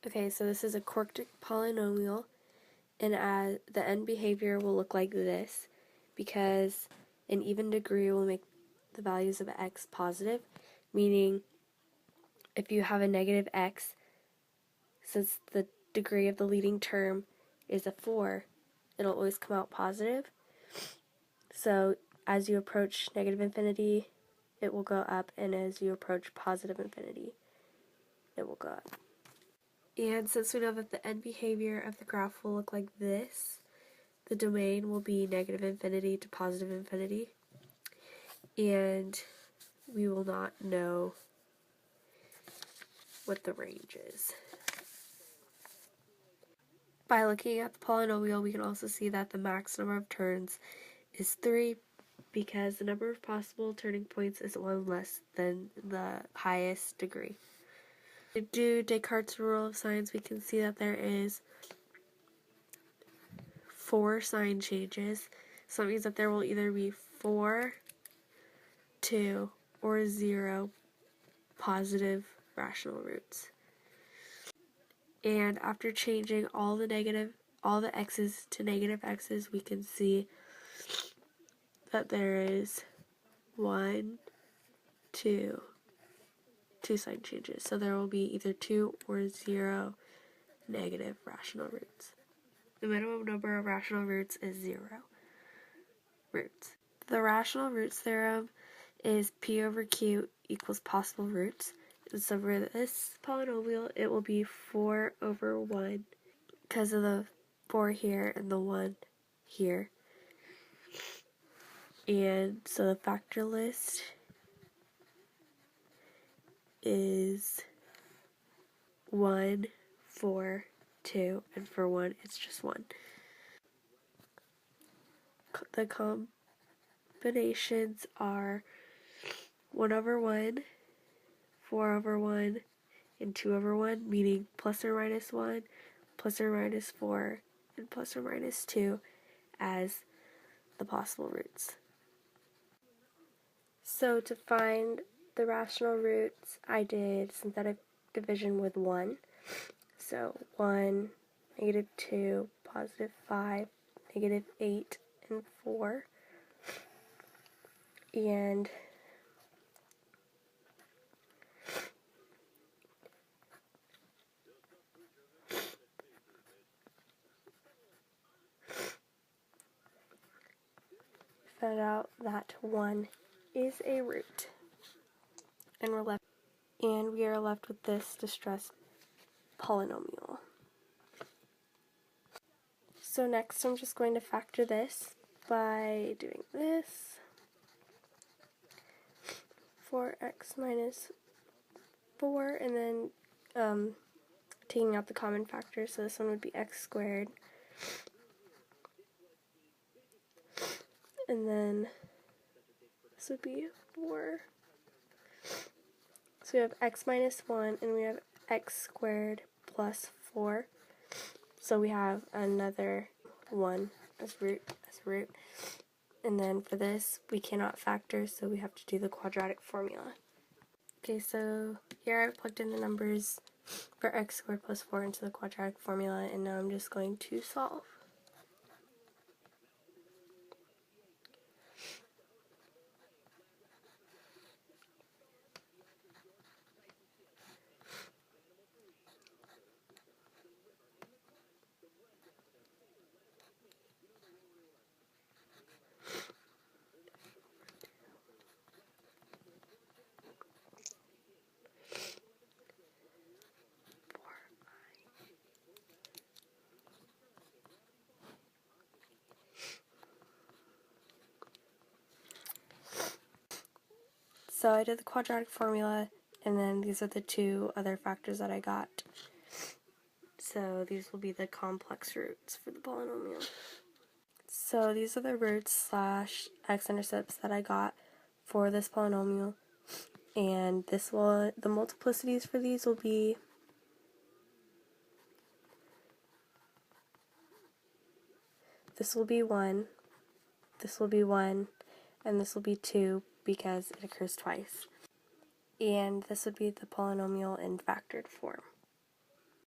Okay, so this is a quartic polynomial, and the end behavior will look like this, because an even degree will make the values of x positive, meaning if you have a negative x, since the degree of the leading term is a 4, it'll always come out positive. So as you approach negative infinity, it will go up, and as you approach positive infinity, it will go up. And since we know that the end behavior of the graph will look like this, the domain will be negative infinity to positive infinity, and we will not know what the range is. By looking at the polynomial, we can also see that the max number of turns is 3, because the number of possible turning points is 1 less than the highest degree. To do Descartes' rule of signs, we can see that there is 4 sign changes. So it means that there will either be 4, 2, or 0 positive rational roots. And after changing all the x's to negative x's, we can see that there is 1, 2 sign changes. So there will be either 2 or 0 negative rational roots. The minimum number of rational roots is 0 roots. The rational roots theorem is P over Q equals possible roots. And so for this polynomial, it will be 4 over 1 because of the 4 here and the 1 here. And so the factor list is 1, 4, 2, and for 1 it's just 1. The combinations are 1 over 1, 4 over 1, and 2 over 1, meaning plus or minus 1, plus or minus 4, and plus or minus 2 as the possible roots. So to find the rational roots, I did synthetic division with 1. So 1, negative 2, positive 5, negative 8, and 4. And found out that 1 is a root. And we are left with this distressed polynomial. So next I'm just going to factor this by doing this. 4x minus 4, and then taking out the common factor, so this one would be x squared. And then this would be 4. So we have x minus 1, and we have x squared plus 4. So we have another 1 as root. And then for this, we cannot factor, so we have to do the quadratic formula. Okay, so here I plugged in the numbers for x squared plus 4 into the quadratic formula, and now I'm just going to solve. So I did the quadratic formula, and then these are the 2 other factors that I got. So these will be the complex roots for the polynomial. So these are the roots slash x-intercepts that I got for this polynomial. And the multiplicities for these will be this will be 1, this will be 1, and this will be 2 because it occurs twice. And this would be the polynomial in factored form.